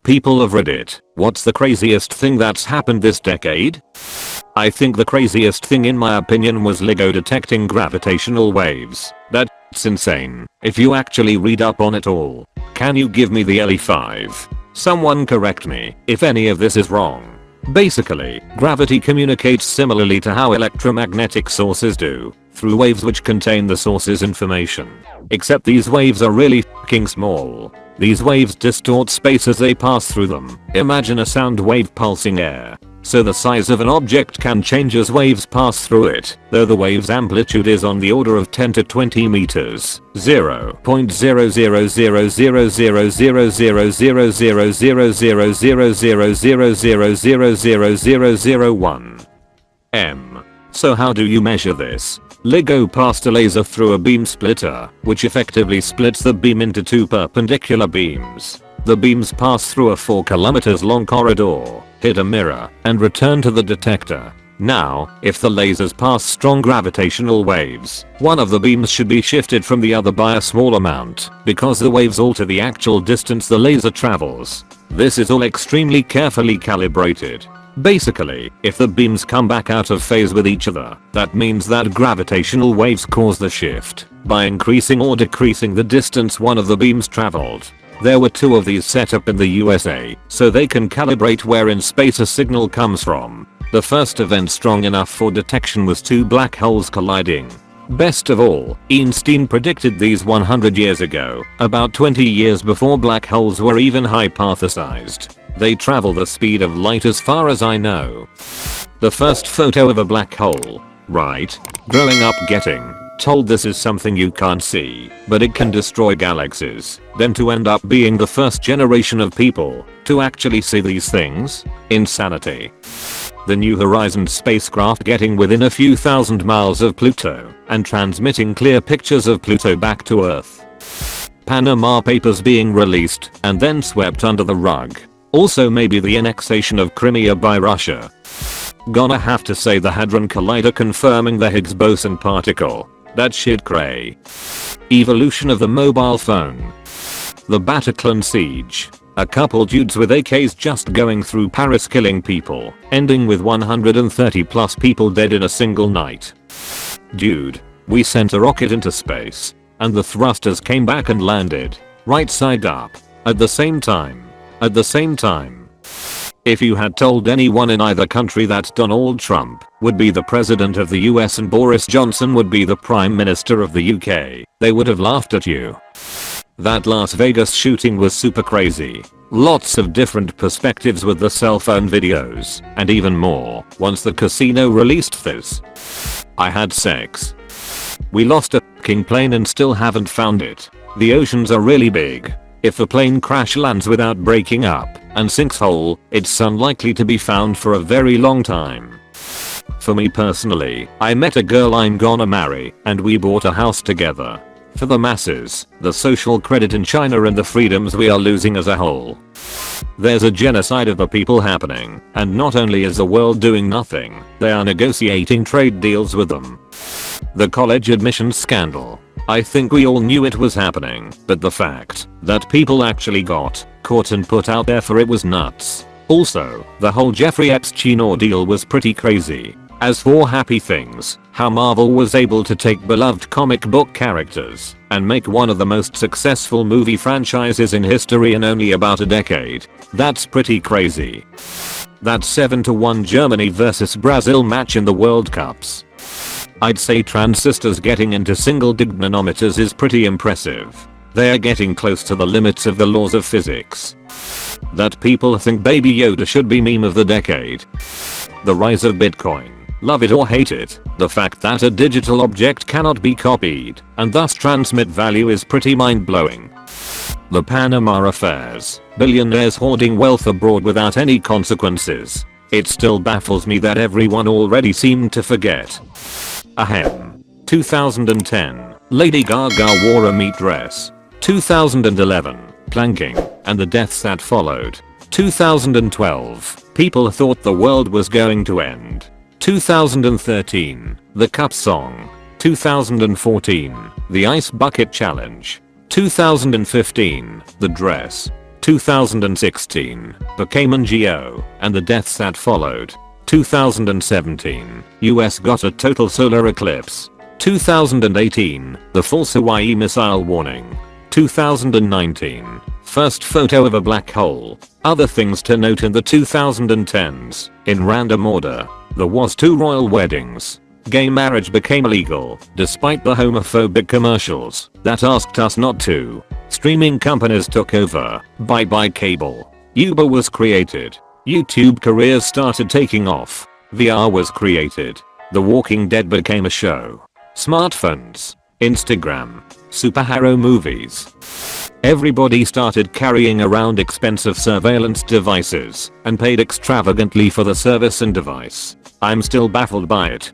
People of Reddit, what's the craziest thing that's happened this decade? I think the craziest thing in my opinion was LEGO detecting gravitational waves. That's insane. If you actually read up on it all. Can you give me the LE5? Someone correct me if any of this is wrong. Basically, gravity communicates similarly to how electromagnetic sources do, through waves which contain the source's information. Except these waves are really f***ing small. These waves distort space as they pass through them. Imagine a sound wave pulsing air. So the size of an object can change as waves pass through it, though the wave's amplitude is on the order of 10 to 20 meters. 0.00000000000000000000001 m. So how do you measure this? LEGO passed a laser through a beam splitter, which effectively splits the beam into two perpendicular beams. The beams pass through a 4 kilometers long corridor, hit a mirror, and return to the detector. Now, if the lasers pass strong gravitational waves, one of the beams should be shifted from the other by a small amount, because the waves alter the actual distance the laser travels. This is all extremely carefully calibrated. Basically, if the beams come back out of phase with each other, that means that gravitational waves cause the shift, by increasing or decreasing the distance one of the beams traveled. There were 2 of these set up in the USA, so they can calibrate where in space a signal comes from. The first event strong enough for detection was 2 black holes colliding. Best of all, Einstein predicted these 100 years ago, about 20 years before black holes were even hypothesized. They travel the speed of light as far as I know. The first photo of a black hole. Right. Growing up getting told this is something you can't see, but it can destroy galaxies. Then to end up being the first generation of people to actually see these things? Insanity. The New Horizons spacecraft getting within a few thousand miles of Pluto and transmitting clear pictures of Pluto back to Earth. Panama Papers being released and then swept under the rug. Also maybe the annexation of Crimea by Russia. Gonna have to say the Hadron Collider confirming the Higgs boson particle. That shit cray. Evolution of the mobile phone. The Bataclan siege. A couple dudes with AKs just going through Paris killing people, ending with 130 plus people dead in a single night. Dude, we sent a rocket into space, and the thrusters came back and landed, right side up, at the same time. If you had told anyone in either country that Donald Trump would be the president of the US and Boris Johnson would be the prime minister of the UK, they would have laughed at you. That Las Vegas shooting was super crazy. Lots of different perspectives with the cell phone videos, and even more once the casino released this. I had sex. We lost a f***ing plane and still haven't found it. The oceans are really big. If a plane crash lands without breaking up and sinks whole, it's unlikely to be found for a very long time. For me personally, I met a girl I'm gonna marry, and we bought a house together. For the masses, the social credit in China and the freedoms we are losing as a whole. There's a genocide of the people happening, and not only is the world doing nothing, they are negotiating trade deals with them. The college admissions scandal. I think we all knew it was happening, but the fact that people actually got caught and put out there for it was nuts. Also, the whole Jeffrey Epstein ordeal was pretty crazy. As for happy things, how Marvel was able to take beloved comic book characters and make one of the most successful movie franchises in history in only about a decade. That's pretty crazy. That 7-1 Germany vs Brazil match in the World Cups. I'd say transistors getting into single dig nanometers is pretty impressive. They are getting close to the limits of the laws of physics. That people think Baby Yoda should be meme of the decade. The rise of Bitcoin. Love it or hate it, the fact that a digital object cannot be copied and thus transmit value is pretty mind-blowing. The Panama Affairs. Billionaires hoarding wealth abroad without any consequences. It still baffles me that everyone already seemed to forget. Ahem. 2010. Lady Gaga wore a meat dress. 2011. Planking and the deaths that followed. 2012. People thought the world was going to end. 2013. The Cup Song. 2014. The Ice Bucket Challenge. 2015. The Dress. 2016, became NGO, and the deaths that followed. 2017, US got a total solar eclipse. 2018, the false Hawaii missile warning. 2019, first photo of a black hole. Other things to note in the 2010s, in random order. There was 2 royal weddings. Gay marriage became illegal, despite the homophobic commercials that asked us not to. Streaming companies took over. Bye bye cable. Uber was created. YouTube careers started taking off. VR was created. The Walking Dead became a show. Smartphones. Instagram. Superhero movies. Everybody started carrying around expensive surveillance devices and paid extravagantly for the service and device. I'm still baffled by it.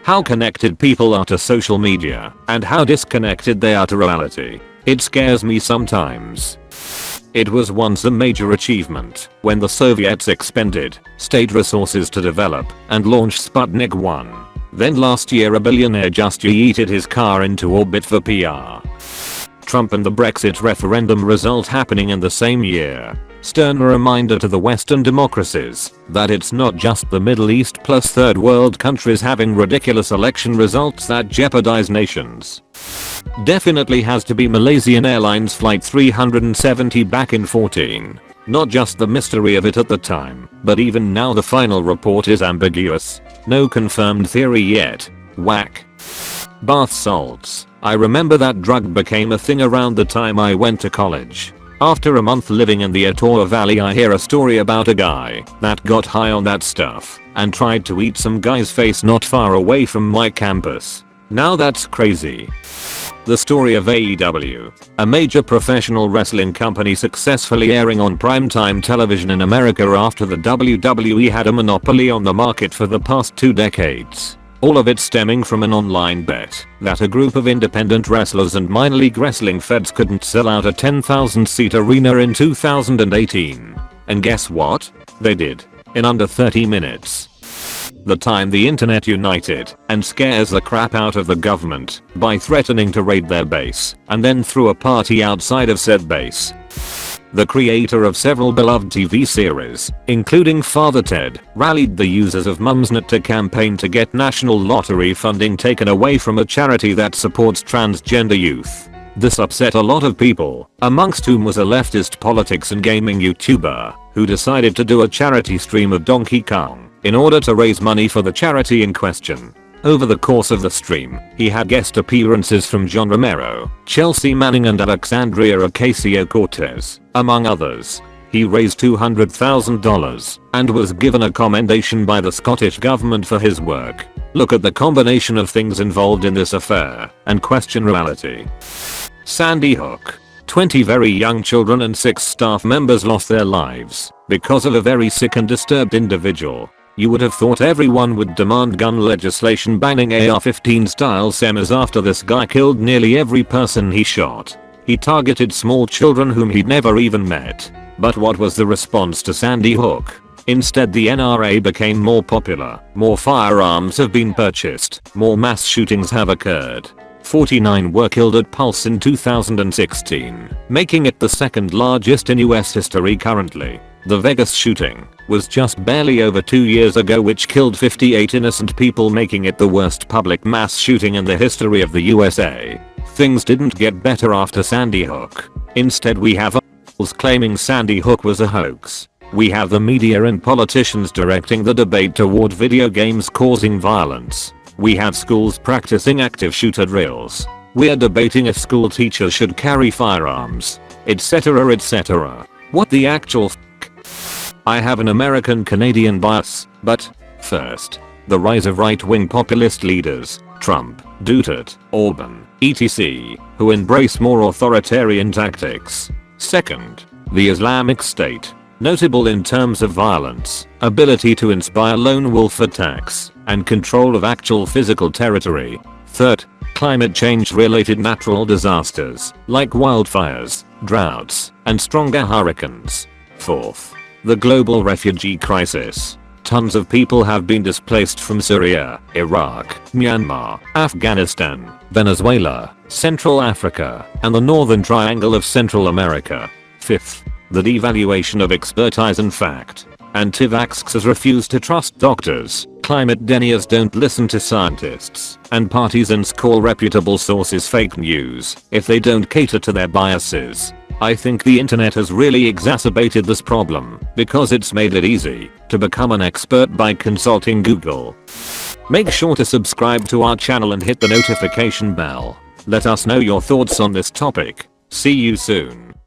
How connected people are to social media and how disconnected they are to reality. It scares me sometimes. It was once a major achievement when the Soviets expended state resources to develop and launch Sputnik 1. Then last year a billionaire just yeeted his car into orbit for PR. Trump and the Brexit referendum result happening in the same year. Stern reminder to the Western democracies that it's not just the Middle East plus third world countries having ridiculous election results that jeopardize nations. Definitely has to be Malaysian Airlines Flight 370 back in 14. Not just the mystery of it at the time, but even now the final report is ambiguous. No confirmed theory yet. Whack. Bath salts. I remember that drug became a thing around the time I went to college. After a month living in the Etowah Valley I hear a story about a guy that got high on that stuff and tried to eat some guy's face not far away from my campus. Now that's crazy. The story of AEW, a major professional wrestling company successfully airing on primetime television in America after the WWE had a monopoly on the market for the past 2 decades. All of it stemming from an online bet that a group of independent wrestlers and minor league wrestling feds couldn't sell out a 10,000-seat arena in 2018. And guess what? They did. In under 30 minutes. The time the internet united and scares the crap out of the government by threatening to raid their base and then threw a party outside of said base. The creator of several beloved TV series, including Father Ted, rallied the users of Mumsnet to campaign to get national lottery funding taken away from a charity that supports transgender youth. This upset a lot of people, amongst whom was a leftist politics and gaming YouTuber who decided to do a charity stream of Donkey Kong in order to raise money for the charity in question. Over the course of the stream, he had guest appearances from John Romero, Chelsea Manning and Alexandria Ocasio-Cortez, among others. He raised $200,000 and was given a commendation by the Scottish government for his work. Look at the combination of things involved in this affair and question reality. Sandy Hook. 20 very young children and 6 staff members lost their lives because of a very sick and disturbed individual. You would have thought everyone would demand gun legislation banning AR-15 style semis after this guy killed nearly every person he shot. He targeted small children whom he'd never even met. But what was the response to Sandy Hook? Instead, the NRA became more popular, more firearms have been purchased, more mass shootings have occurred. 49 were killed at Pulse in 2016, making it the second largest in US history currently. The Vegas shooting was just barely over 2 years ago, which killed 58 innocent people, making it the worst public mass shooting in the history of the USA. Things didn't get better after Sandy Hook. Instead, we have assholes claiming Sandy Hook was a hoax. We have the media and politicians directing the debate toward video games causing violence. We have schools practicing active shooter drills. We're debating if school teachers should carry firearms, etc., etc. What the actual f***? I have an American-Canadian bias, but first, the rise of right-wing populist leaders, Trump, Duterte, Orban, etc., who embrace more authoritarian tactics. Second, the Islamic State, notable in terms of violence, ability to inspire lone wolf attacks, and control of actual physical territory. Third, climate change related natural disasters like wildfires, droughts, and stronger hurricanes. Fourth, the global refugee crisis. Tons of people have been displaced from Syria, Iraq, Myanmar, Afghanistan, Venezuela, Central Africa, and the Northern Triangle of Central America. Fifth, The devaluation of expertise and fact. Anti-vaxxers refuse to trust doctors, climate deniers don't listen to scientists, and partisans call reputable sources fake news if they don't cater to their biases. I think the internet has really exacerbated this problem because it's made it easy to become an expert by consulting Google. Make sure to subscribe to our channel and hit the notification bell. Let us know your thoughts on this topic. See you soon.